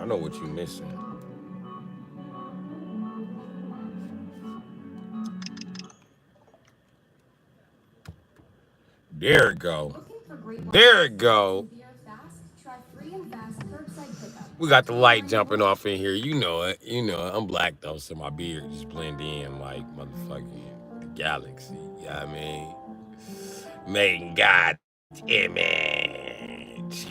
I know what you missing. There it go. There it go. We got the light jumping off in here. You know it. You know it. I'm black though, so my beard just blend in like motherfucking the galaxy. You know what I mean? Making God's image.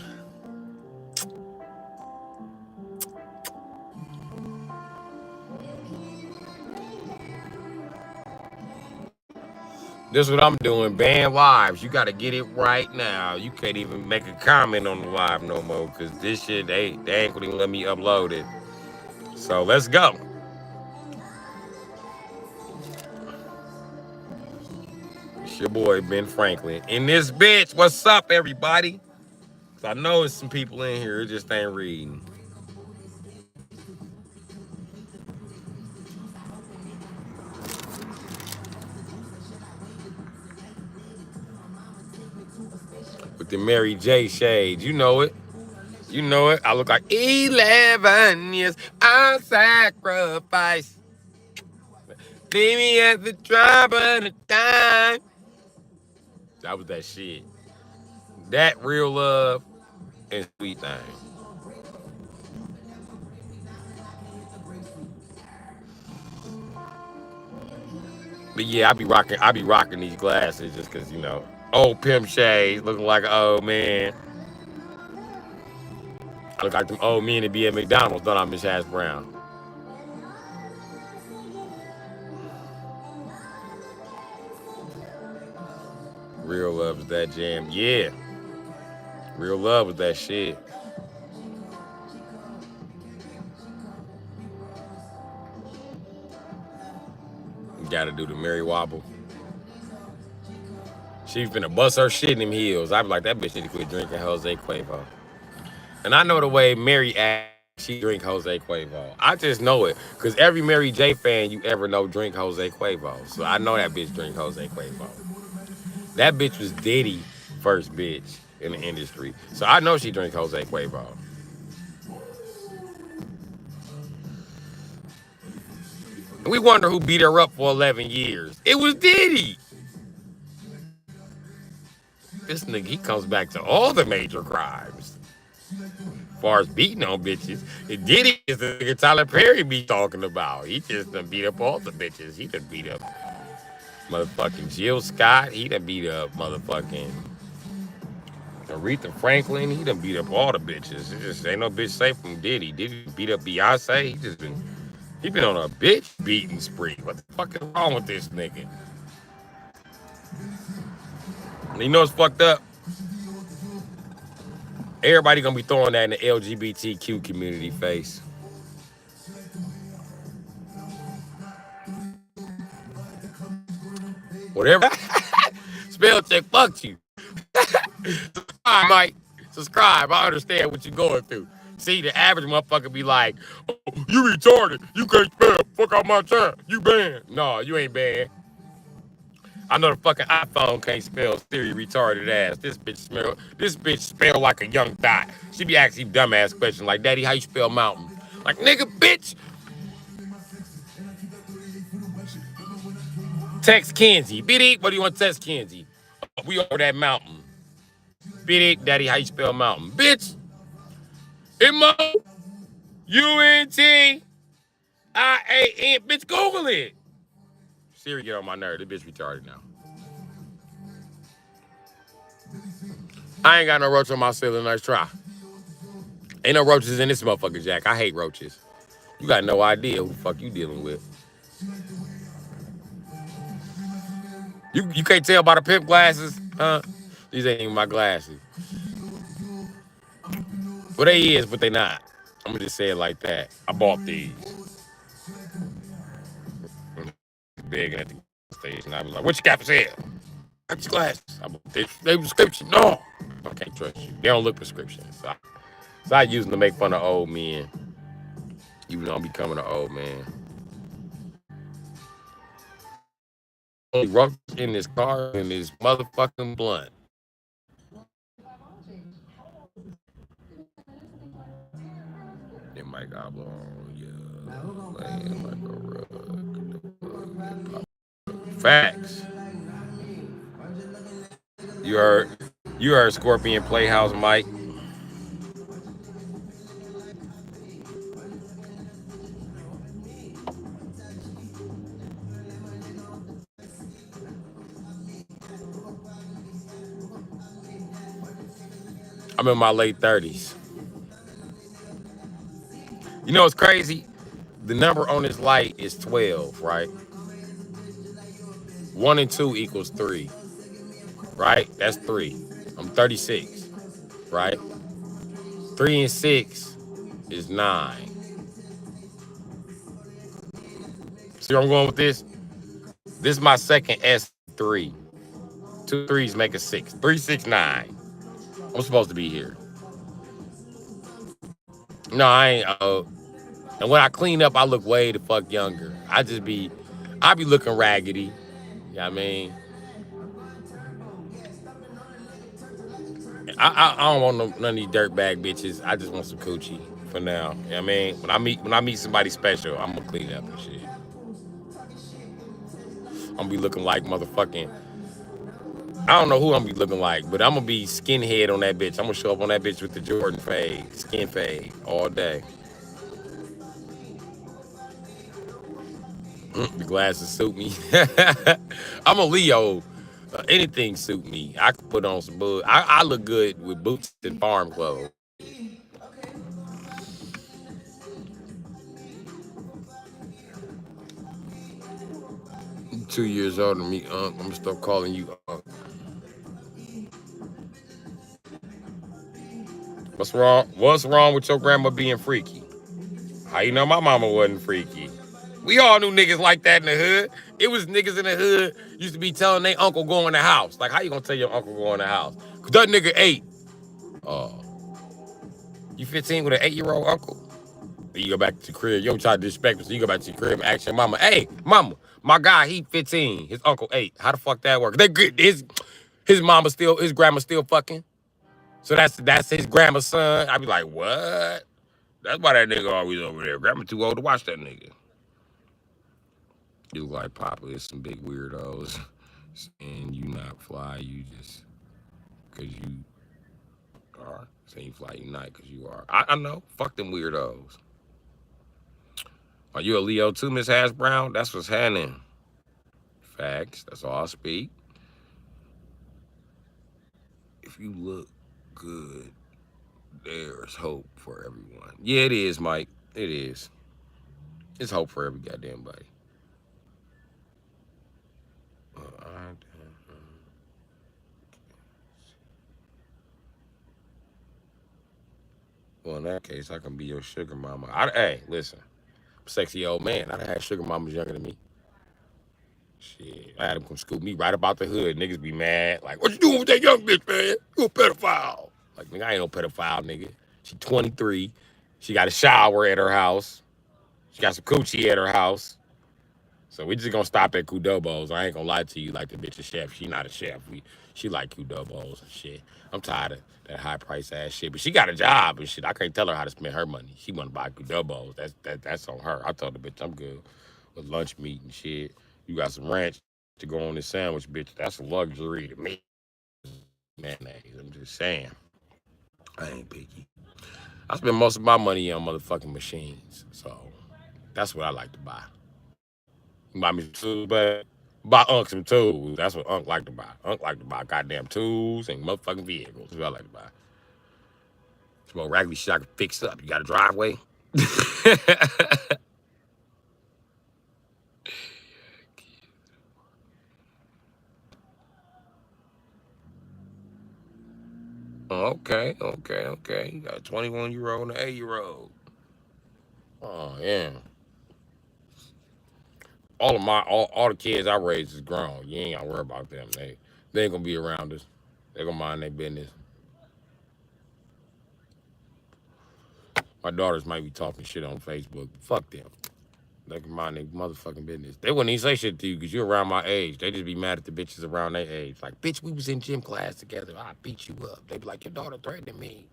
This is what I'm doing. Ban lives. You got to get it right now. You can't even make a comment on the live no more because this shit, they ain't gonna even let me upload it. So let's go. It's your boy, Ben Franklin. In this bitch, what's up, everybody? 'Cause I know there's some people in here who just ain't reading. With the Mary J shades. You know it. You know it. I look like 11 years I sacrifice. Leave me at the drop of the time. That was that shit. That real love and sweet thing. But yeah, I be rocking these glasses just cause, you know, old pimp shades looking like an old man. I look like them old men that be at McDonald's, don't I, Miss Hash Brown? Real love is that jam. Yeah. Real love is that shit. You gotta do the Mary Wobble. She finna bust her shit in them heels. I be like, that bitch need to quit drinking Jose Cuervo. And I know the way Mary acts, she drink Jose Cuervo. I just know it. Because every Mary J fan you ever know drink Jose Cuervo. So I know that bitch drink Jose Cuervo. That bitch was Diddy first bitch in the industry. So I know she drink Jose Cuervo. And we wonder who beat her up for 11 years. It was Diddy. This nigga, he comes back to all the major crimes. As far as beating on bitches, Diddy is the nigga Tyler Perry be talking about. He just done beat up all the bitches. He done beat up motherfucking Jill Scott. He done beat up motherfucking Aretha Franklin. He done beat up all the bitches. It just ain't no bitch safe from Diddy. Diddy beat up Beyonce. He been on a bitch beating spree. What the fuck is wrong with this nigga? And you know what's fucked up? Everybody gonna be throwing that in the LGBTQ community face. Whatever. Spell check fucked you. Subscribe, Mike. Subscribe. I understand what you're going through. See, the average motherfucker be like, oh, you retarded. You can't spell. Fuck out my time. You banned. No, you ain't banned. I know the fucking iPhone can't spell Siri retarded ass. This bitch spell like a young thot. She be asking dumbass questions like, Daddy, how you spell mountain? Like, nigga, bitch. Text Kenzie. Biddy, what do you want to text Kenzie? We over that mountain. Biddy, Daddy, how you spell mountain? Bitch. M-O-U-N-T-I-A-N. Bitch, Google it. Siri get on my nerve. This bitch retarded now. I ain't got no roach on my ceiling. Nice try. Ain't no roaches in this motherfucker, Jack. I hate roaches. You got no idea who the fuck you dealing with. You can't tell by the pimp glasses, huh? These ain't even my glasses. Well, they is, but they not. I'm gonna just say it like that. I bought these. Big at the station. I was like, what you got for sale? I got your glasses. I bought they prescription. No. I can't trust you. They don't look prescription. So I use them to make fun of old men. Even though I'm becoming an old man. Only roach in this car and this motherfucking blunt. Them might got blown. Yeah, laying like a rug. Facts. You heard. You heard Scorpion Playhouse, Mike. I'm in my late 30s. You know what's crazy? The number on this light is 12, right? 1 and 2 equals 3, right? That's 3. I'm 36, right? 3 and 6 is 9. See where I'm going with this? This is my second S3. Two threes make a 6. 3, 6, 9. I'm supposed to be here. No, I ain't. And when I clean up, I look way the fuck younger. I be looking raggedy. You know what I mean? I don't want none of these dirtbag bitches. I just want some coochie for now. You know what I mean? When I meet somebody special, I'm gonna clean up and shit. I'm gonna be looking like motherfucking. I don't know who I'm gonna be looking like, but I'm gonna be skinhead on that bitch. I'm gonna show up on that bitch with the Jordan fade, skin fade, all day. The glasses suit me. I'm a Leo. Anything suit me. I can put on some boots. I look good with boots and farm clothes. 2 years older than me, Unc. I'm gonna start calling you Unc. What's wrong? What's wrong with your grandma being freaky? How you know my mama wasn't freaky? We all knew niggas like that in the hood. It was niggas in the hood used to be telling their uncle go in the house. Like, how you gonna tell your uncle go in the house? Cause that nigga 8. Oh, you 15 with an 8-year-old uncle? Then you go back to the crib. You don't try to disrespect him. So you go back to the crib and ask your mama, hey, mama, my guy, he 15. His uncle 8. How the fuck that work? They good. His grandma still fucking. So that's his grandma's son. I be like, what? That's why that nigga always over there. Grandma too old to watch that nigga. You look like Papa is some big weirdos. And you not fly, you just, cause you are. Saying you fly, you not, cause you are. I know. Fuck them weirdos. Are you a Leo too, Miss Hash Brown? That's what's happening. Facts. That's all I speak. If you look good, there's hope for everyone. Yeah, it is, Mike. It is. It's hope for every goddamn body. Well, in that case, I can be your sugar mama. Hey, listen, I'm a sexy old man. I done had sugar mamas younger than me. Shit, I had them come scoop me right about the hood. Niggas be mad. Like, what you doing with that young bitch, man? You a pedophile. Like, nigga, I ain't no pedophile, nigga. She 23. She got a shower at her house. She got some coochie at her house. So we just gonna stop at Kudobos. I ain't gonna lie to you like the bitch a chef. She not a chef. She like Kudobos and shit. I'm tired of that high price ass shit. But she got a job and shit. I can't tell her how to spend her money. She wanna buy Kudobos. That's on her. I told the bitch I'm good with lunch meat and shit. You got some ranch to go on this sandwich, bitch. That's a luxury to me. Mayonnaise. I'm just saying. I ain't picky. I spend most of my money on motherfucking machines. So that's what I like to buy. You buy me some tools, but buy Unc some tools. That's what Unc like to buy. Unc like to buy goddamn tools and motherfucking vehicles. That's what I like to buy. Some more raggedy shit I can fix up. You got a driveway? Okay, okay, okay. You got a 21-year-old and an 8-year-old. Oh, yeah. All the kids I raised is grown. You ain't gotta worry about them. They ain't gonna be around us. They gonna mind their business. My daughters might be talking shit on Facebook. Fuck them. They can mind their motherfucking business. They wouldn't even say shit to you because you're around my age. They just be mad at the bitches around their age. Like, bitch, we was in gym class together. I beat you up. They be like, your daughter threatening me.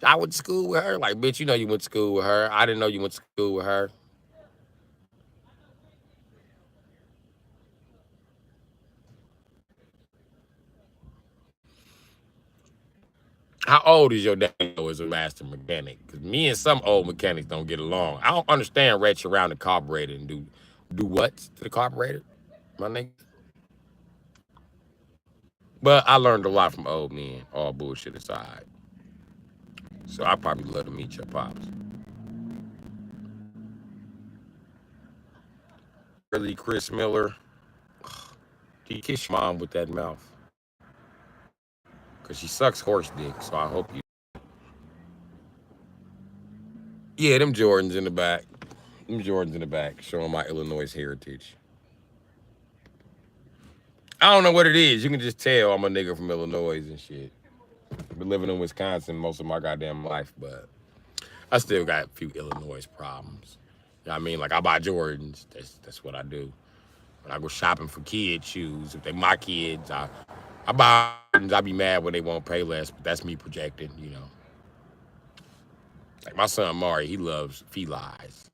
I went to school with her. Like, bitch, you know you went to school with her. I didn't know you went to school with her. How old is your dad as a master mechanic? Because me and some old mechanics don't get along. I don't understand ratchet around the carburetor and do what to the carburetor, my nigga. But I learned a lot from old men, all bullshit aside. So I probably love to meet your pops. Really, Chris Miller, can you kiss your mom with that mouth? Because she sucks horse dick, so I hope you. Yeah, them Jordans in the back. Them Jordans in the back, showing my Illinois heritage. I don't know what it is. You can just tell I'm a nigga from Illinois and shit. Been living in Wisconsin most of my goddamn life, but I still got a few Illinois problems. You know what I mean? Like, I buy Jordans. That's what I do. When I go shopping for kids' shoes, if they my kids, I buy Jordans. I be mad when they won't pay less, but that's me projecting, you know. Like my son Mari, he loves felines.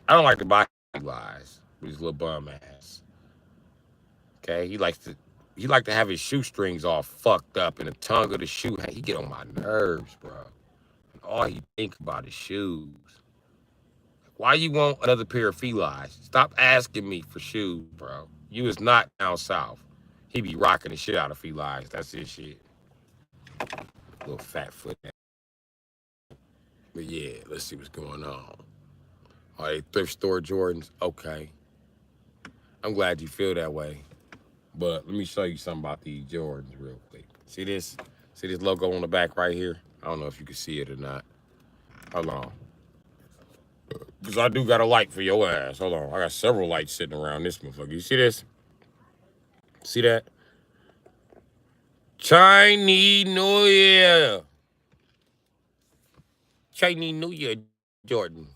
I don't like to buy felines with his little bum ass. Okay, he like to have his shoestrings all fucked up and the tongue of the shoe. He get on my nerves, bro. All he think about is shoes. Why you want another pair of felines? Stop asking me for shoes, bro. You is not down south. He be rocking the shit out of felines. That's his shit. Little fat foot. But yeah, let's see what's going on. All right, thrift store Jordans. Okay. I'm glad you feel that way. But let me show you something about these Jordans real quick. See this? See this logo on the back right here? I don't know if you can see it or not. Hold on. Because I do got a light for your ass. Hold on. I got several lights sitting around this motherfucker. You see this? See that? Chinese New Year. Chinese New Year Jordan.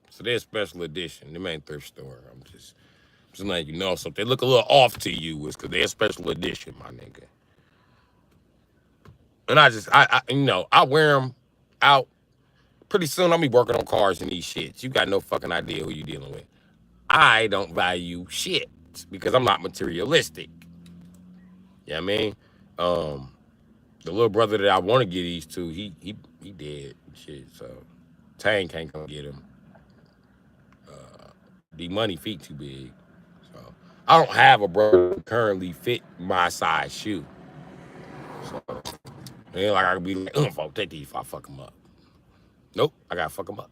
So they're special edition. They ain't thrift store. I'm just letting you know. So if they look a little off to you, it's because they're special edition, my nigga. And I wear them out. Pretty soon I'll be working on cars and these shits. You got no fucking idea who you dealing with. I don't value shit because I'm not materialistic. You know what I mean? The little brother that I want to get these to, he dead and shit. So Tang can't come get him. The money feet too big. So I don't have a brother who currently fit my size shoe. So it ain't like I could be like, folk, take these if I fuck him up. Nope, I gotta fuck him up.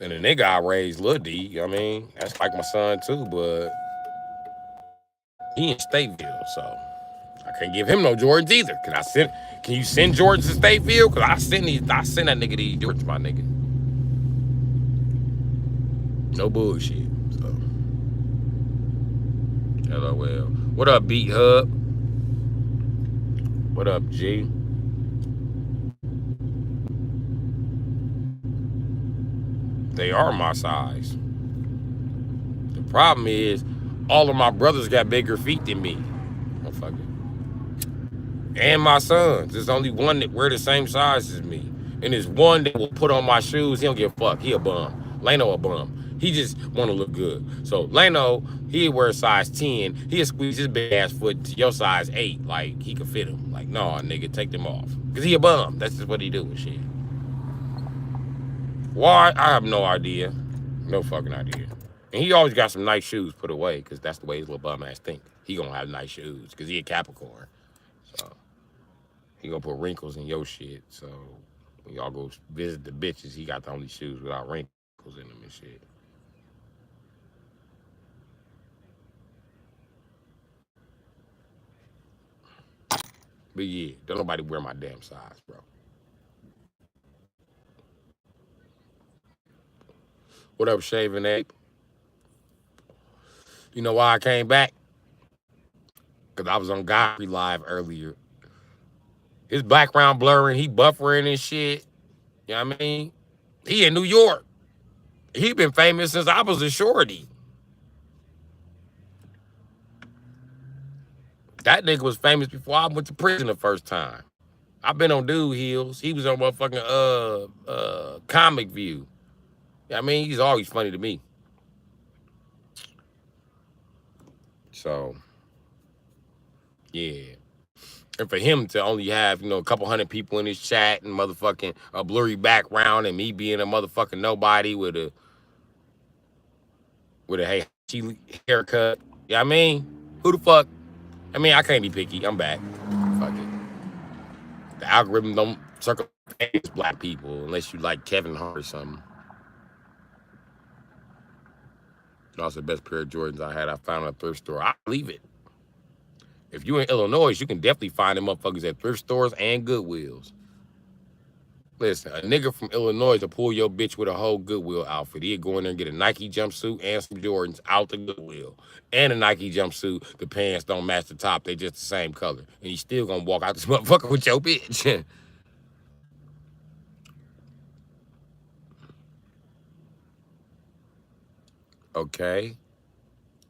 And the nigga I raised, Lil D, you know what I mean? That's like my son too, but he in Stateville, so I can't give him no Jordans either. Can you send Jordans to Stateville? Cause I send that nigga these Jordans, my nigga. No bullshit. So LOL. What up, Beat Hub? What up, G? They are my size. The problem is, all of my brothers got bigger feet than me. Motherfucker. And my sons. There's only one that wear the same size as me. And there's one that will put on my shoes. He don't give a fuck. He a bum. Lano a bum. He just want to look good. So Lano, he wear size 10. He'll squeeze his big ass foot to your size 8. Like, he can fit him. Like, no, nigga, take them off. Because he a bum. That's just what he do and shit. Why? I have no idea. No fucking idea. And he always got some nice shoes put away because that's the way his little bum ass think. He gonna have nice shoes because he a Capricorn. So he gonna put wrinkles in your shit. So when y'all go visit the bitches, he got the only shoes without wrinkles in them and shit. But yeah, don't nobody wear my damn size, bro. What up, Shaving Ape? You know why I came back? Because I was on Godfrey Live earlier. His background blurring, he buffering and shit. You know what I mean? He in New York. He been famous since I was a shorty. That nigga was famous before I went to prison the first time. I've been on dude heels. He was on motherfucking Comic View. I mean, he's always funny to me. So yeah. And for him to only have, a couple hundred people in his chat and motherfucking a blurry background and me being a motherfucking nobody with a hey haircut. Yeah, I mean, who the fuck? I mean, I can't be picky. I'm back. Fuck it. The algorithm don't circle famous black people unless you like Kevin Hart or something. Also, the best pair of Jordans I had, I found in a thrift store. I believe it. If you're in Illinois, you can definitely find them motherfuckers at thrift stores and Goodwills. Listen, a nigga from Illinois to pull your bitch with a whole Goodwill outfit. He'd go in there and get a Nike jumpsuit and some Jordans out the Goodwill. And a Nike jumpsuit. The pants don't match the top. They just the same color. And he's still gonna walk out this motherfucker with your bitch. Okay.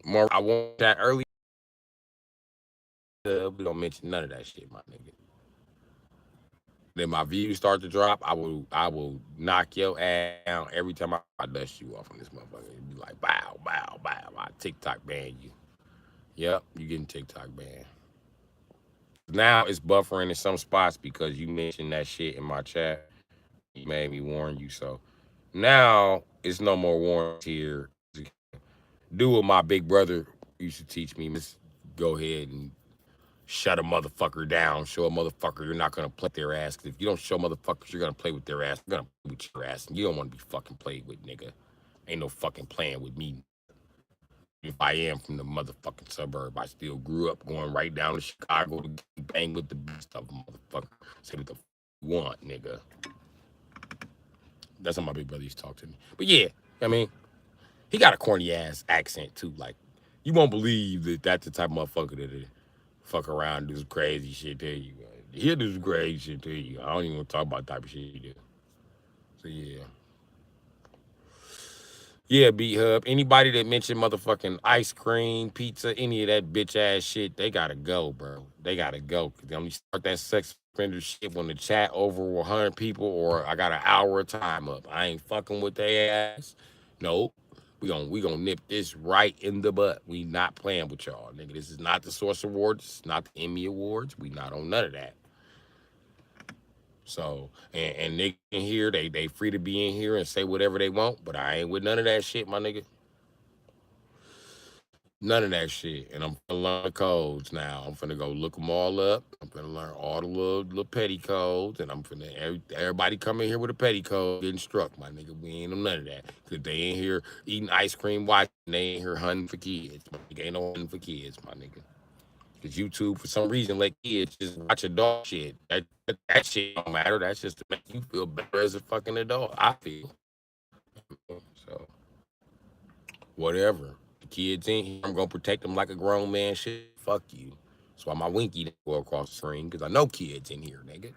More I want that early. We don't mention none of that shit, my nigga. Then my views start to drop, I will knock your ass down every time I dust you off on this motherfucker. It'd be like bow, bow, bow. I TikTok ban you. Yep, you getting TikTok banned. Now it's buffering in some spots because you mentioned that shit in my chat. You made me warn you. So now it's no more warnings here. Do what my big brother used to teach me. Just go ahead and shut a motherfucker down. Show a motherfucker you're not gonna play their ass. 'Cause if you don't show motherfuckers you're gonna play with their ass, you're gonna play with your ass. And you don't wanna be fucking played with, nigga. Ain't no fucking playing with me. If I am from the motherfucking suburb, I still grew up going right down to Chicago to bang with the best of them, motherfucker. Say what the fuck you want, nigga. That's how my big brother used to talk to me. But yeah, I mean, he got a corny ass accent too. Like, you won't believe that that's the type of motherfucker that fuck around and do some crazy shit to you. He'll do some crazy shit to you. I don't even want to talk about the type of shit he do. So yeah. Yeah, B Hub. Anybody that mentioned motherfucking ice cream, pizza, any of that bitch ass shit, they gotta go, bro. They gotta go. Cause they only start that sex offender shit when the chat over 100 people or I got an hour of time up. I ain't fucking with their ass. Nope. We gonna nip this right in the butt. We not playing with y'all, nigga. This is not the Source Awards. It's not the Emmy Awards. We not on none of that. So and niggas in here, they free to be in here and say whatever they want, but I ain't with none of that shit, my nigga. None of that shit. And I'm finna learn the codes now. I'm finna go look them all up. I'm finna learn all the little petty codes. And I'm finna, everybody come in here with a petty code getting struck, my nigga. We ain't on none of that. Because they ain't here eating ice cream, watching. They ain't here hunting for kids. My nigga ain't no hunting for kids, my nigga. Because YouTube, for some reason, let kids just watch adult shit. That shit don't matter. That's just to make you feel better as a fucking adult, I feel. So, whatever. The kids in here, I'm gonna protect them like a grown man. Shit, fuck you. That's why my winky didn't go across the screen because I know kids in here, nigga.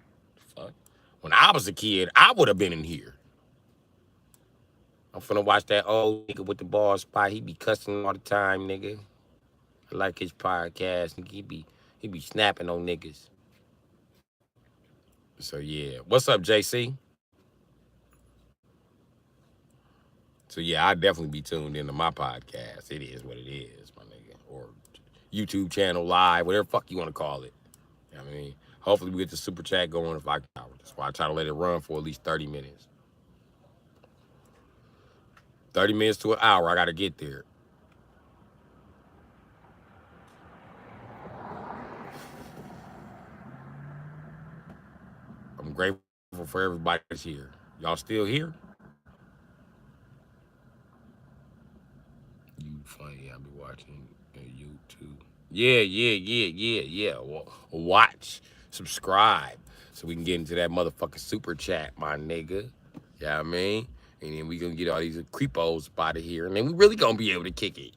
Fuck. When I was a kid, I would have been in here. I'm finna watch that old nigga with the ball spot. He be cussing all the time, nigga. I like his podcast. He be snapping on niggas. So yeah, what's up, JC? So yeah, I definitely be tuned into my podcast. It is what it is, my nigga. Or YouTube channel live, whatever fuck you want to call it. You know what I mean, hopefully we get the super chat going if I can. That's why I try to let it run for at least 30 minutes. 30 minutes to an hour, I gotta get there. I'm grateful for everybody that's here. Y'all still here? You funny, I be watching YouTube. Yeah. Watch, subscribe, so we can get into that motherfucking super chat, my nigga. Yeah, I mean, and then we gonna get all these creepos out of here, and then we really gonna be able to kick it.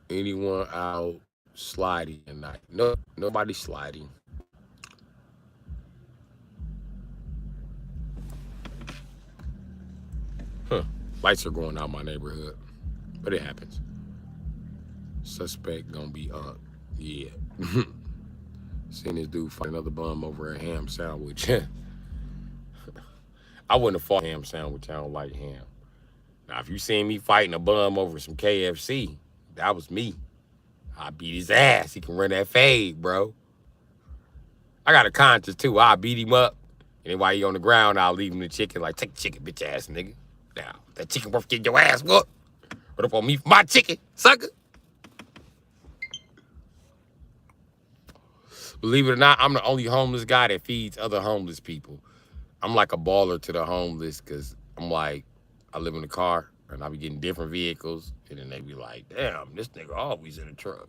Anyone out sliding tonight? No, nobody sliding. Huh? Lights are going out my neighborhood, but it happens. Suspect gonna be yeah. Seen this dude fight another bum over a ham sandwich. I wouldn't have fought ham sandwich. I don't like ham. Now, if you seen me fighting a bum over some KFC, that was me. I beat his ass. He can run that fade, bro. I got a conscience too. I beat him up, and then while he on the ground, I'll leave him the chicken. Like, take the chicken, bitch ass nigga. Now, that chicken worth getting your ass whooped. What up on me for my chicken, sucker? Believe it or not, I'm the only homeless guy that feeds other homeless people. I'm like a baller to the homeless because I'm like, I live in a car and I be getting different vehicles, and then they be like, damn, this nigga always in a truck.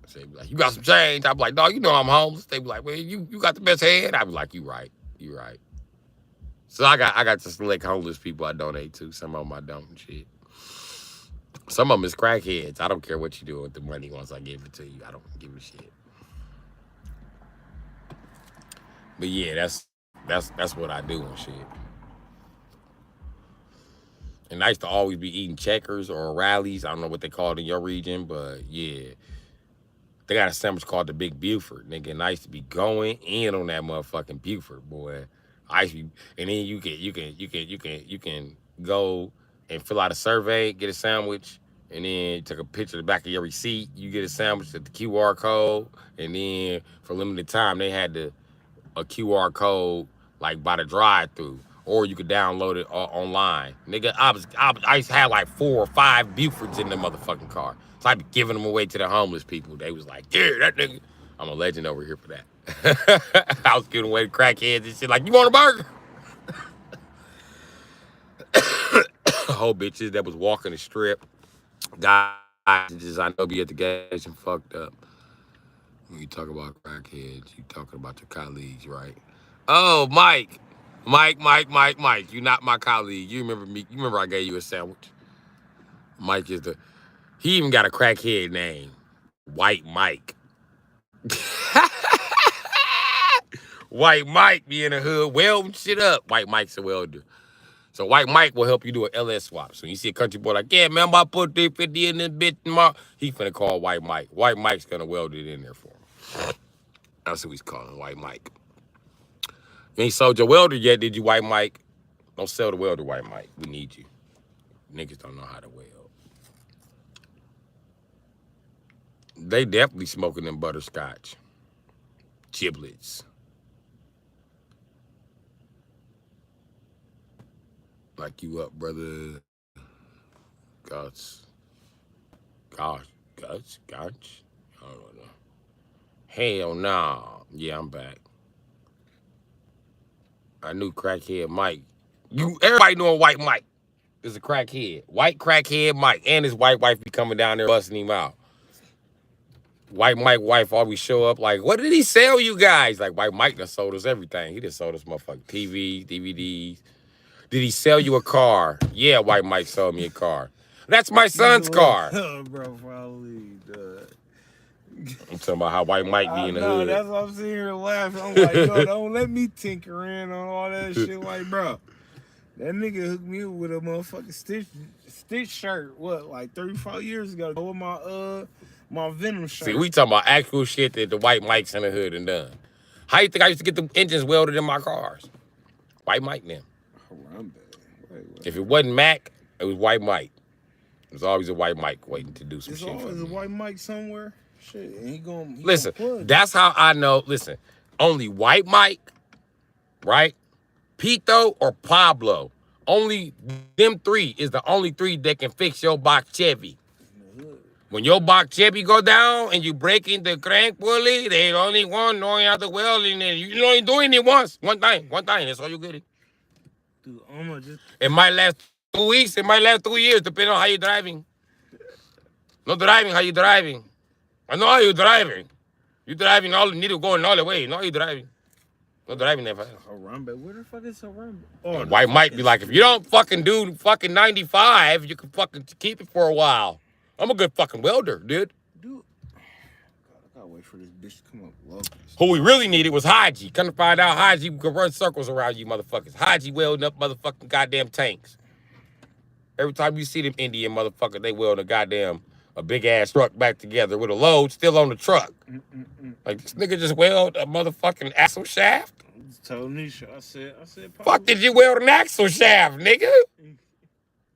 So they be like, you got some change? I be like, no, you know I'm homeless. They be like, well, you got the best head. I be like, you right. So I got to select homeless people I donate to. Some of them I don't and shit. Some of them is crackheads. I don't care what you do with the money once I give it to you. I don't give a shit. But yeah, that's what I do and shit. And I used to always be eating Checkers or Rallies. I don't know what they call it in your region, but yeah. They got a sandwich called the Big Buford, nigga. And I used to be going in on that motherfucking Buford, boy. I used to be, and then you can go and fill out a survey, get a sandwich, and then you take a picture of the back of your receipt. You get a sandwich at the QR code, and then for limited time they had a QR code like by the drive-through, or you could download it online. Nigga, I used to have like 4 or 5 Bufords in the motherfucking car. So I'd be giving them away to the homeless people. They was like, yeah, that nigga. I'm a legend over here for that. I was giving away to crackheads and shit like, you want a burger? Whole bitches that was walking the strip. Guys just I know be at the gas station fucked up. When you talk about crackheads, you talking about your colleagues, right? Oh, Mike. Mike. You not my colleague. You remember me. You remember I gave you a sandwich. Mike is he even got a crackhead name. White Mike. White Mike be in the hood welding shit up. White Mike's a welder. So White Mike will help you do an LS swap. So you see a country boy like, yeah, man, I put 350 in this bitch tomorrow. He finna call White Mike. White Mike's gonna weld it in there for him. That's who he's calling, White Mike. You ain't sold your welder yet, did you, White Mike? Don't sell the welder, White Mike. We need you. Niggas don't know how to weld. They definitely smoking them butterscotch. Giblets. Like you up, brother. Gosh. I don't know. Hell no. Yeah, I'm back. I knew crackhead Mike. Everybody know White Mike is a crackhead. White crackhead Mike. And his white wife be coming down there busting him out. White Mike wife always show up like, what did he sell you guys? Like, White Mike done sold us everything. He just sold us motherfucking TVs, DVDs. Did he sell you a car? Yeah, White Mike sold me a car. That's my son's car. Bro, probably. I'm talking about how White Mike be in the hood. That's what I'm sitting here laughing. I'm like, yo, don't let me tinker in on all that shit. Like, bro, that nigga hooked me up with a motherfucking Stitch shirt. What, like 34 years ago? With my Venom shirt. See, we talking about actual shit that the White Mike's in the hood and done. How you think I used to get the engines welded in my cars? White Mike them. If it wasn't Mac, it was White Mike. There's always a White Mike waiting to do some shit. There's always a White Mike somewhere. Shit, and he listen, that's how I know. Listen, only White Mike, right? Pito or Pablo. Only them 3 is the only 3 that can fix your box Chevy. When your box Chevy go down and you break in the crank pulley, they only one knowing how to weld in it. You only doing it once. One time. That's all you get it. Dude, it might last 2 weeks. It might last 2 years, depending on how you're driving. Not driving, how you driving. I know how you driving. You driving all the needle going all the way. No, you driving. Not driving that fast. Harambe, where the fuck is Harambe? Oh, White Mike be like, if you don't fucking do fucking 95, you can fucking keep it for a while. I'm a good fucking welder, dude. God, I gotta wait for this bitch to come up locals. Who we really needed was Haji. Come to find out, Haji could run circles around you motherfuckers. Haji welding up motherfucking goddamn tanks. Every time you see them Indian motherfuckers, they welding a goddamn a big ass truck back together with a load still on the truck. Like this nigga just weld a motherfucking axle shaft. I just told Nisha, I said, Fuck did you weld an axle shaft, nigga?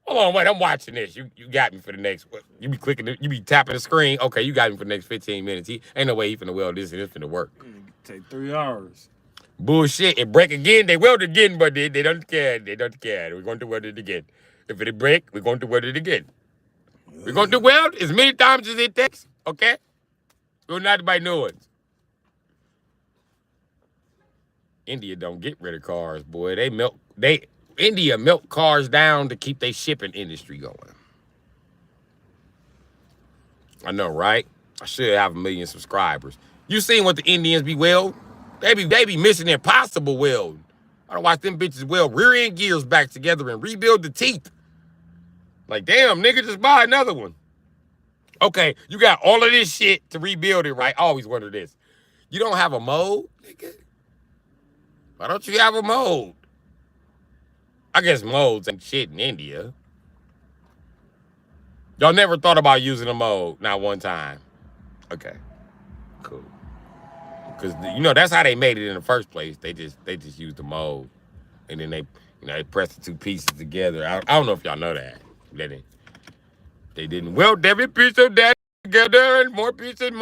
Hold on, wait, I'm watching this. You got me for the next. You be clicking, you be tapping the screen. Okay, you got me for the next 15 minutes. Ain't no way he finna weld this and it's finna work. Take 3 hours. Bullshit. It break again. They weld again, but they don't care. They don't care. We're going to weld it again. If it break, we're going to weld it again. We're going to weld as many times as it takes. Okay? We're not buy new ones. India don't get rid of cars, boy. India milk cars down to keep their shipping industry going. I know, right? I should have 1 million subscribers. You seen what the Indians be weld? They be missing impossible weld. I don't watch them bitches weld rear end gears back together and rebuild the teeth. Like, damn, nigga, just buy another one. Okay, you got all of this shit to rebuild it, right? I always wonder this. You don't have a mold, nigga? Why don't you have a mold? I guess molds ain't shit in India. Y'all never thought about using a mold, not one time. Okay, cool. Because, you know, that's how they made it in the first place. They just used the mold. And then they pressed the two pieces together. I don't know if y'all know that. They didn't weld every piece of that together and more pieces,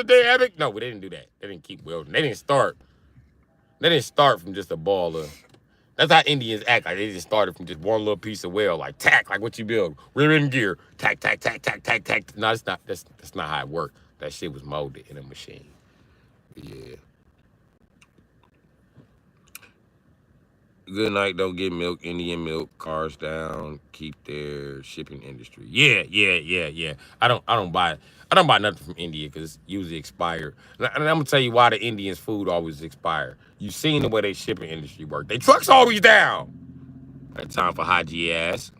they have it. No, they didn't do that. They didn't keep welding. They didn't start from just a ball of. That's how Indians act. Like they just started from just one little piece of weld, like tack, like what you build. Rear end gear, tack, tack, tack, tack, tack, tack. No, it's not. That's not how it worked. That shit was molded in a machine. Yeah. Good night. Don't get milk. Indian milk. Cars down. Keep their shipping industry. Yeah. I don't buy nothing from India because it's usually expired. And I'm gonna tell you why the Indians' food always expire. You seen the way they shipping industry work. They trucks always down. That time for Haji ass.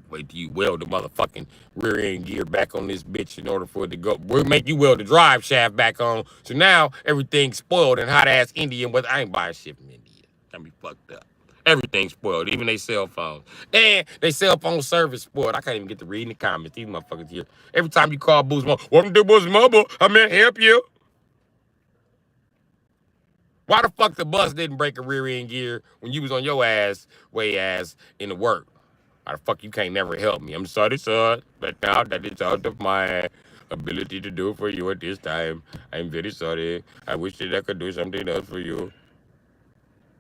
Wait till you weld the motherfucking rear end gear back on this bitch in order for it to go. We'll make you weld the drive shaft back on. So now everything's spoiled and hot ass Indian. But I ain't buying shit from India. Got me fucked up. Everything's spoiled, even they cell phones. And they cell phone service spoiled. I can't even get to read in the comments. These motherfuckers here. Every time you call Boost Mobile, welcome to Boost Mobile. I'm here to help you. Why the fuck the bus didn't break a rear end gear when you was on your ass, way ass, in the work? Why the fuck you can't never help me? I'm sorry, sir, but now that it's out of my ability to do for you at this time, I'm very sorry. I wish that I could do something else for you.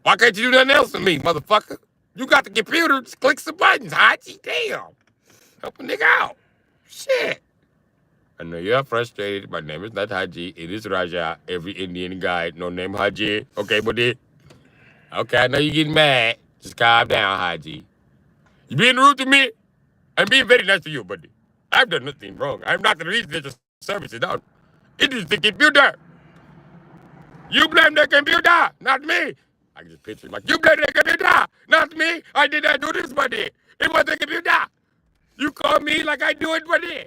Why can't you do nothing else for me, motherfucker? You got the computer, just click some buttons, Haji. Damn. Help a nigga out. Shit. I know you're frustrated. My name is not Haji. It is Raja. Every Indian guy, no name Haji. Okay, buddy? Okay, I know you're getting mad. Just calm down, Haji. You being rude to me? I'm being very nice to you, buddy. I've done nothing wrong. I'm not the reason that the service is down. It is the computer. You blame the computer, not me. I can just picture like, you blame the computer, not me. I did not do this, buddy. It was the computer. You call me like I do it, buddy.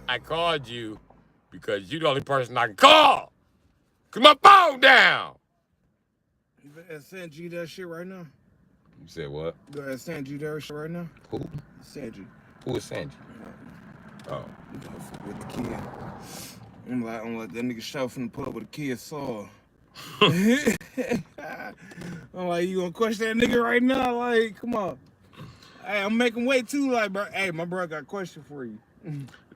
I called you because you're the only person I can call. Cause my phone down. You better send you that shit right now. You said what? Go ahead, send you that shit right now. Who? Send you. Who is Sanji? Oh. With the kid. I'm like that nigga show finna pull up with a kid saw. I'm like, you gonna question that nigga right now? Like, come on. Hey, I'm making weight too. Like, bro. Hey, my bro got a question for you.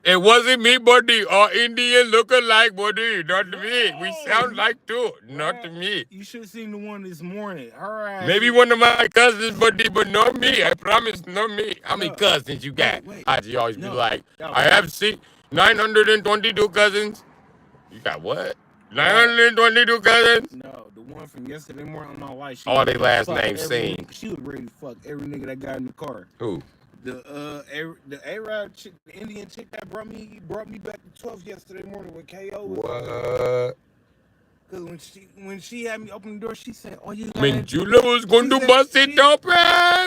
It wasn't me, buddy. Or Indian look alike, buddy. Not me. We sound like two. Not me. You should have seen the one this morning. All right. Maybe one of my cousins, buddy, but not me. I promise, not me. How many cousins you got? Haji always be like, I have 922 cousins. You got what? 922 cousins? No, the one from yesterday morning on my wife. All they last names same. She was ready to fuck every nigga that got in the car. Who? The Arab chick, the Indian chick that brought me back to 12 yesterday morning with KO. What? Cause when she had me open the door, she said, "All you." Minjula was going to bust it open,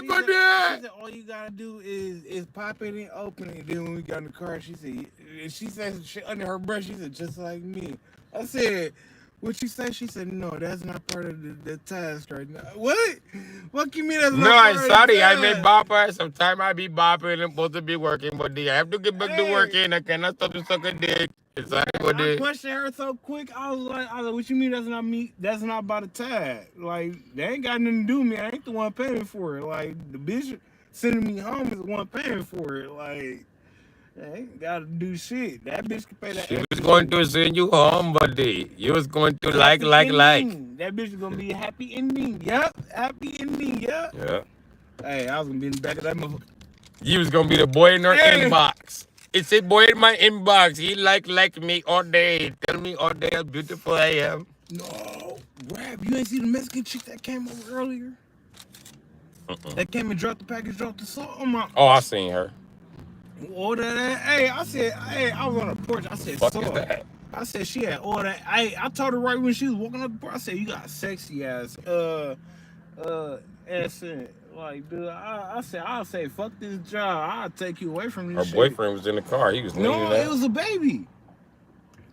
buddy. She said, "All you gotta do is pop it and open it." Then when we got in the car, she said, she under her breath, she said, "Just like me." I said, What you say? She said, no, that's not part of the task right now. What? What you mean that's No, not I'm part of the sorry. I may task? bopper. Sometimes I be bopping and I'm supposed to be working, but I have to get back to Hey, working. I cannot stop to suck a dick. It's right. sorry what I it. questioned her so quick. I was like, what you mean that's not me? That's not about a tag. Like, they ain't got nothing to do with me. I ain't the one paying for it. Like, the bitch sending me home is the one paying for it. Like, I ain't gotta do shit. That bitch can pay that She was extra going shit. to send you home, buddy. You was going to Happy like. ending. That bitch is gonna be a happy ending. Yup. Happy ending. Yup. Yeah. Hey, I was gonna be in the back of that motherfucker. You was gonna be the boy in her Hey. inbox. It's a boy in my inbox. He like me all day. Tell me all day how beautiful I am. No, Rab, you ain't see the Mexican chick that came over earlier? That came and dropped the package, dropped the salt on my Oh, I seen her. order that. Hey, I said, hey, I was on the porch. I said, Fuck is salt. that? I said she had all that. I told her right when she was walking up the porch. I said, you got sexy ass accent. Like, dude, I said, I'll say, fuck this job. I'll take you away from Her this shit. boyfriend was in the car. He was leaning No, it up. was a baby.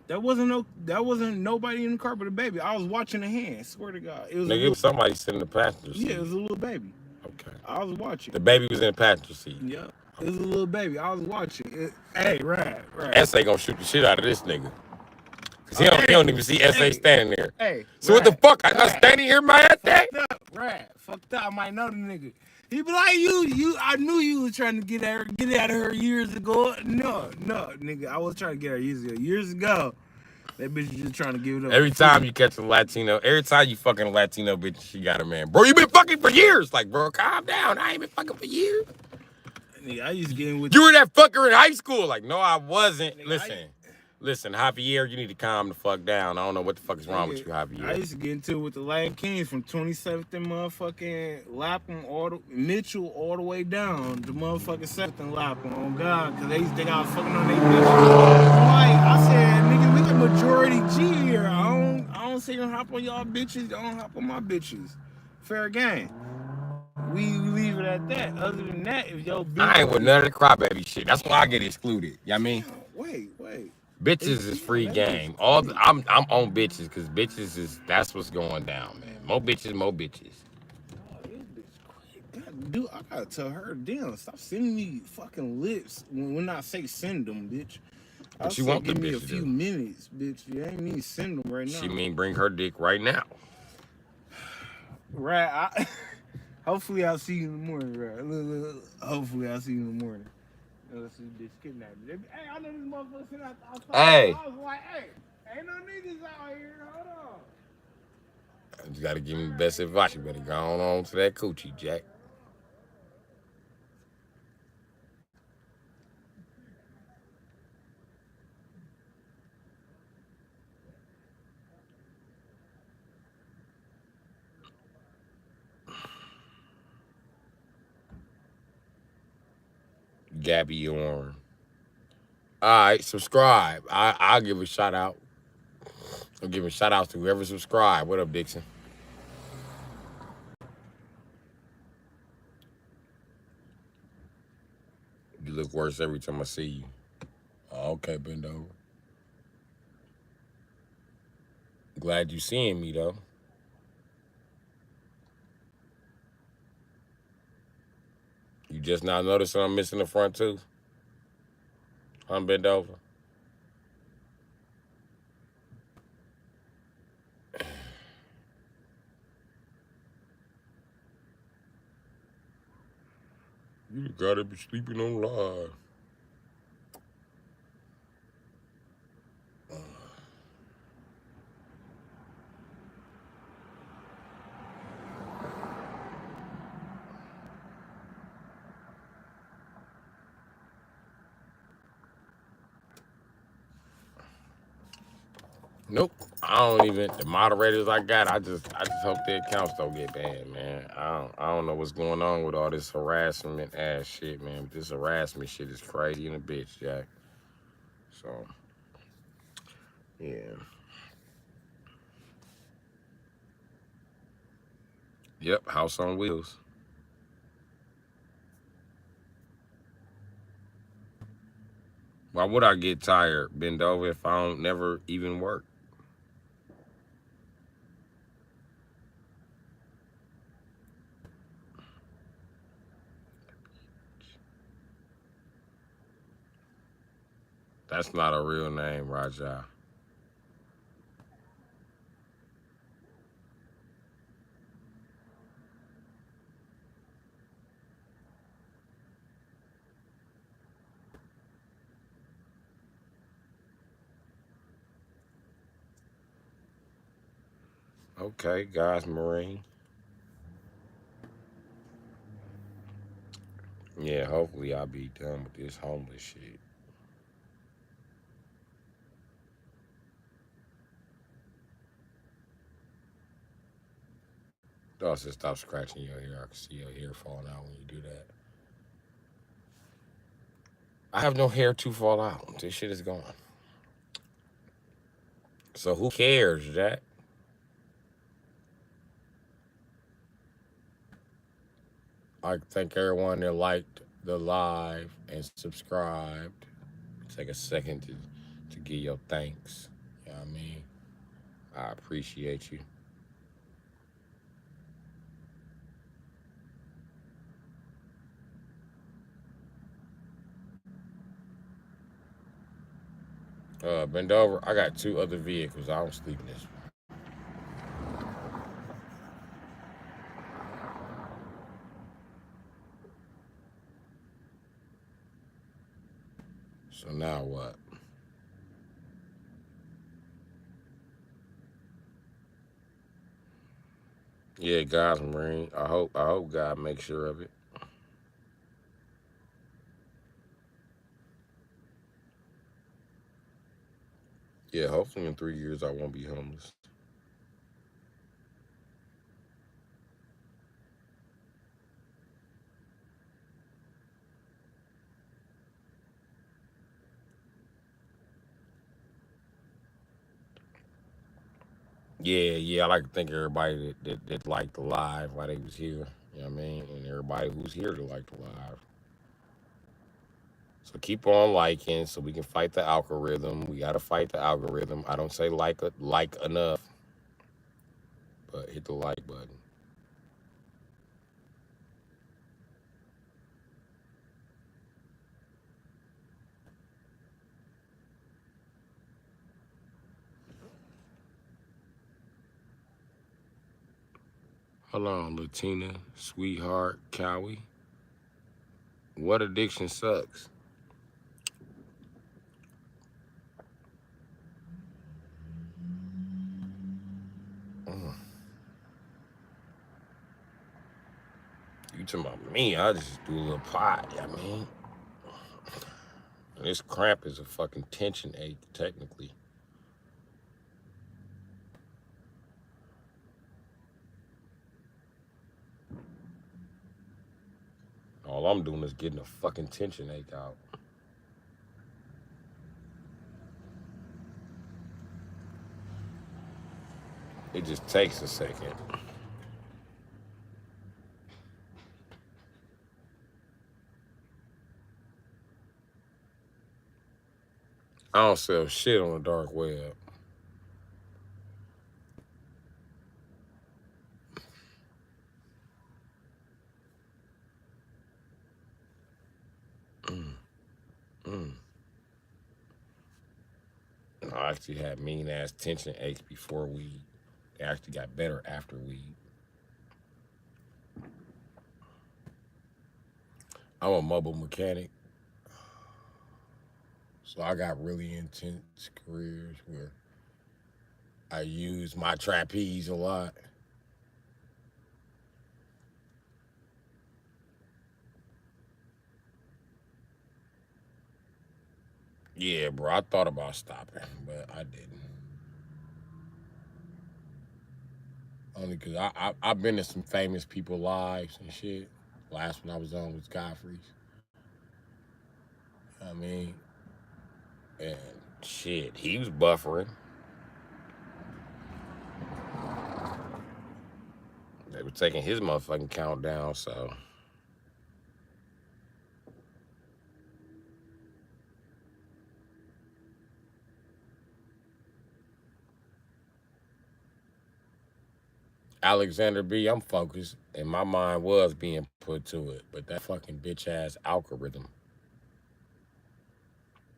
That wasn't nobody in the car but a baby. I was watching the hand. Swear to God, it was a Nigga, it little. was somebody sitting in the passenger seat. Yeah, it was a little baby. Okay. I was watching. The baby was in the passenger seat. Yeah, it was a little baby. I was watching. Hey, right. SA gonna shoot the shit out of this nigga. Cause he Hey, don't even see SA hey, standing there. hey. So what the Right, fuck? I'm not right. standing here, my ass day? Fucked up, right? Fucked up. I might know the nigga. He be like, you. I knew you was trying to get out of her years ago. No, nigga. I was trying to get her years ago. Years ago, that bitch was just trying to give it up. Every time you catch a Latino, every time you fucking a Latino bitch, she got a man. Bro, you been fucking for years. Like, bro, calm down. I ain't been fucking for years. Nigga, I used to get in with. You were that fucker in high school. Like, no, I wasn't. Nigga, Listen, Javier, you need to calm the fuck down. I don't know what the fuck is wrong with you, I Javier. used to get into it with the Latin Kings from 27th and motherfucking Lapham, Mitchell all the way down to motherfucking 7th and Lapham, on God, because they used to think I was fucking on their bitches. I'm like, I said, nigga, we the majority G here. I don't say don't hop on y'all bitches, don't hop on my bitches. Fair game. We leave it at that. Other than that, if your bitch... I ain't with none of the crybaby shit. That's why I get excluded. You know what I mean? Wait. Bitches is free game. I'm on bitches because bitches that's what's going down, man. More bitches, more bitches. God, dude, I gotta tell her, damn, stop sending me fucking lips when I say send them, bitch. I What you say want the give me bitch a to few do? minutes, bitch. You ain't mean send them right now. She mean bring her dick right now. Right. Hopefully I'll see you in the morning, right? Look, hopefully I'll see you in the morning. Unless this bitch kidnapped me. Hey, I know this motherfucker sitting outside. Hey. I was like, hey, ain't no niggas out here. Hold on. You gotta give me the best advice. You better go on to that coochie, Jack. Gabby Orn. Alright, subscribe. I'll give a shout out. I'm giving shout outs to whoever subscribed. What up, Dixon? You look worse every time I see you. Oh, okay, bend over. Glad you seeing me though. You just now noticing I'm missing the front tooth? I'm bent over. You gotta be sleeping on live. Nope. I don't even the moderators I got. I just hope their accounts don't get banned, man. I don't know what's going on with all this harassment ass shit, man. But this harassment shit is crazy in a bitch, Jack. So yeah. Yep, house on wheels. Why would I get tired, bend over if I don't never even work? That's not a real name, Raja. Okay, guys, Marine. Yeah, hopefully I'll be done with this homeless shit. Also, stop scratching your hair. I can see your hair falling out when you do that. I have no hair to fall out. This shit is gone. So who cares, Jack? I thank everyone that liked the live and subscribed. Take a second to give your thanks. You know what I mean? I appreciate you. Bend over. I got two other vehicles. I don't sleep in this one. So now what? Yeah, God's Marine. I hope God makes sure of it. Yeah, hopefully in 3 years I won't be homeless. Yeah. I like to thank everybody that liked the live while they was here. You know what I mean? And everybody who's here to like the live. So keep on liking so we can fight the algorithm. We gotta fight the algorithm. I don't say like enough, but hit the like button. Hold on, Latina, sweetheart, Cowie. What addiction sucks? Mm, you talking about me? I just do a little pot. I mean, this cramp is a fucking tension ache, technically. All I'm doing is getting a fucking tension ache out. It just takes a second. I don't sell shit on the dark web. Mm, mm. I actually had mean ass tension aches before weed. They actually got better after weed. I'm a mobile mechanic, so I got really intense careers where I use my trapeze a lot. Yeah, bro, I thought about stopping, but I didn't. Only because I've been to some famous people lives and shit. Last one I was on was Godfrey's. I mean, and shit, he was buffering. They were taking his motherfucking countdown, so Alexander B, I'm focused, and my mind was being put to it, but that fucking bitch ass algorithm.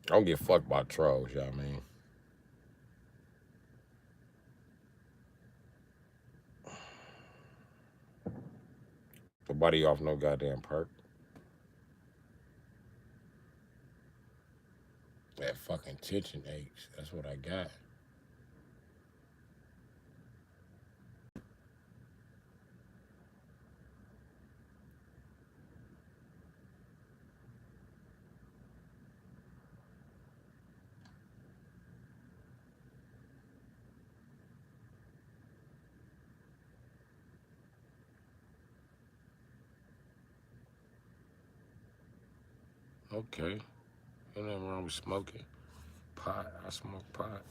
I don't get fucked by trolls, y'all mean. Nobody off no goddamn perk. That fucking tension aches. That's what I got. Okay. Ain't nothing wrong with smoking. Pot. I smoke pot.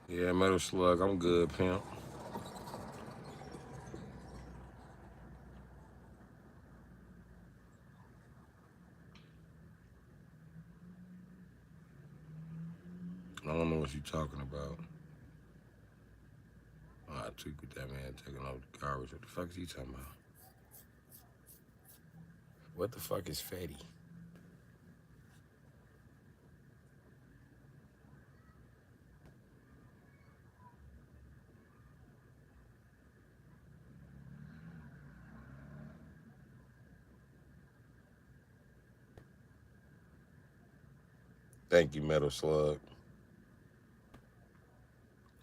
Yeah, Metal Slug. I'm good, pimp. I don't know what you talking about. Oh, I tweak with that man taking out the garbage. What the fuck is he talking about? What the fuck is Fetty? Thank you, Metal Slug.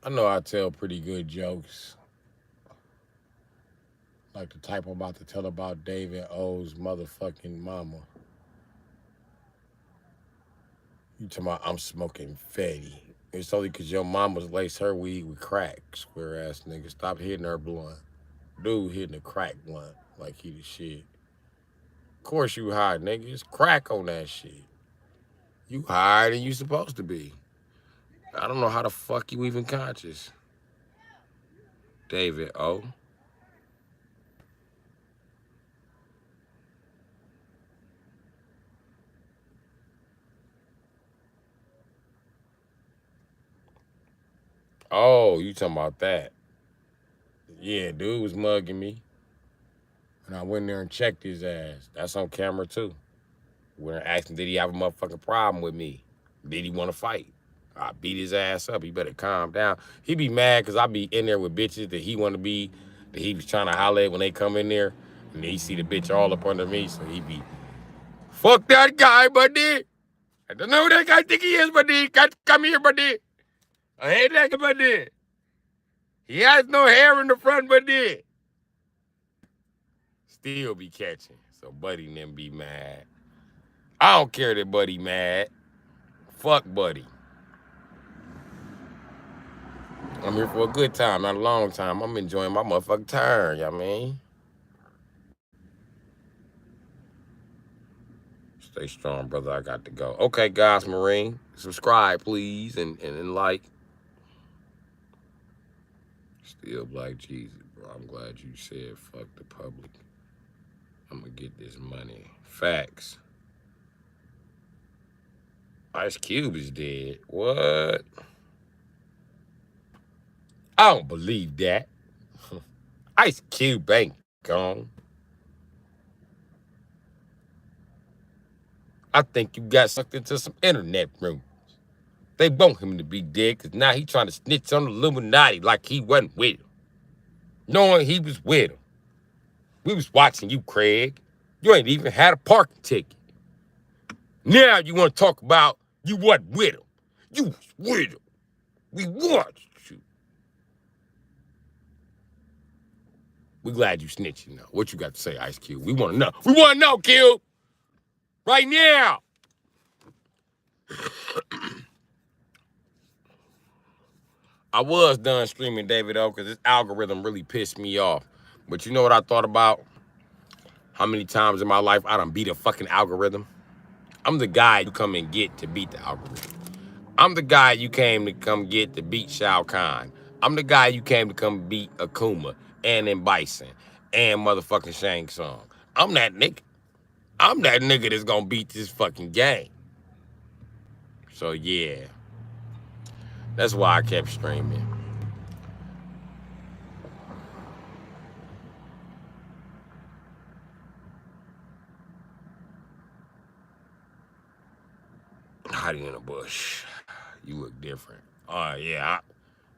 I know I tell pretty good jokes. Like the type I'm about to tell about David O's motherfucking mama. You talking about I'm smoking Fetty. It's only because your mama's laced her weed with crack. Square ass nigga. Stop hitting her blunt. Dude hitting a crack blunt like he the shit. Of course you high, nigga. It's crack on that shit. You higher than you supposed to be. I don't know how the fuck you even conscious. David O. Oh, you talking about that. Yeah, dude was mugging me. And I went there and checked his ass. That's on camera too. Went and asked him, did he have a motherfucking problem with me? Did he want to fight? I beat his ass up. He better calm down. He be mad because I be in there with bitches that he want to be, that he was trying to holler at when they come in there. And then he see the bitch all up under me, so he be, fuck that guy, buddy. I don't know who that guy think he is, buddy. Come here, buddy. I hate that guy, buddy. He has no hair in the front, buddy. Still be catching. So Buddy and them be mad. I don't care that Buddy mad. Fuck Buddy. I'm here for a good time, not a long time. I'm enjoying my motherfucking turn, you know what I mean? Stay strong, brother. I got to go. Okay, guys, Marine. Subscribe, please, and like. Still Black Jesus, bro. I'm glad you said fuck the public. I'm gonna get this money. Facts. Ice Cube is dead. What? I don't believe that. Ice Cube ain't gone. I think you got sucked into some internet rumors. They want him to be dead because now he trying to snitch on the Illuminati like he wasn't with him. Knowing he was with him. We was watching you, Craig. You ain't even had a parking ticket. Now you want to talk about you wasn't with him. You was with him. We watched you. We glad you snitching now. What you got to say, Ice Cube? We want to know. We want to know, Cube. Right now. I was done streaming David O because this algorithm really pissed me off. But you know what I thought about? How many times in my life I done beat a fucking algorithm? I'm the guy you come and get to beat the algorithm. I'm the guy you came to come get to beat Shao Kahn. I'm the guy you came to come beat Akuma and then Bison and motherfucking Shang Tsung. I'm that nigga. I'm that nigga that's gonna beat this fucking game. So yeah, that's why I kept streaming. hiding in a bush. You look different. Yeah.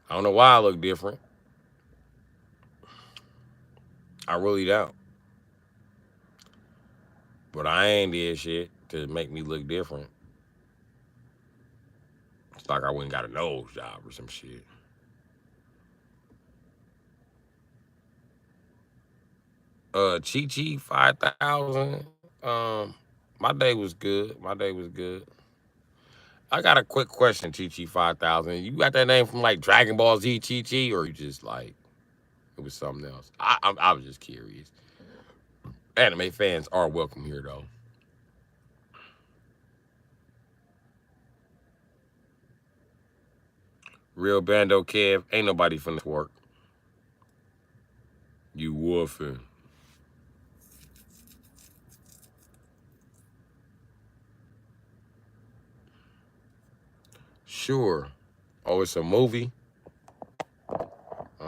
I don't know why I look different. I really don't. But I ain't did shit to make me look different. It's like I went and got a nose job or some shit. Chi Chi 5,000. My day was good. My day was good. I got a quick question, Chi Chi 5,000. You got that name from like Dragon Ball Z Chi Chi, or you just like it was something else? I was just curious. Anime fans are welcome here though. Real Bando Kev, ain't nobody finna work. You woofing. Sure. Oh, it's a movie?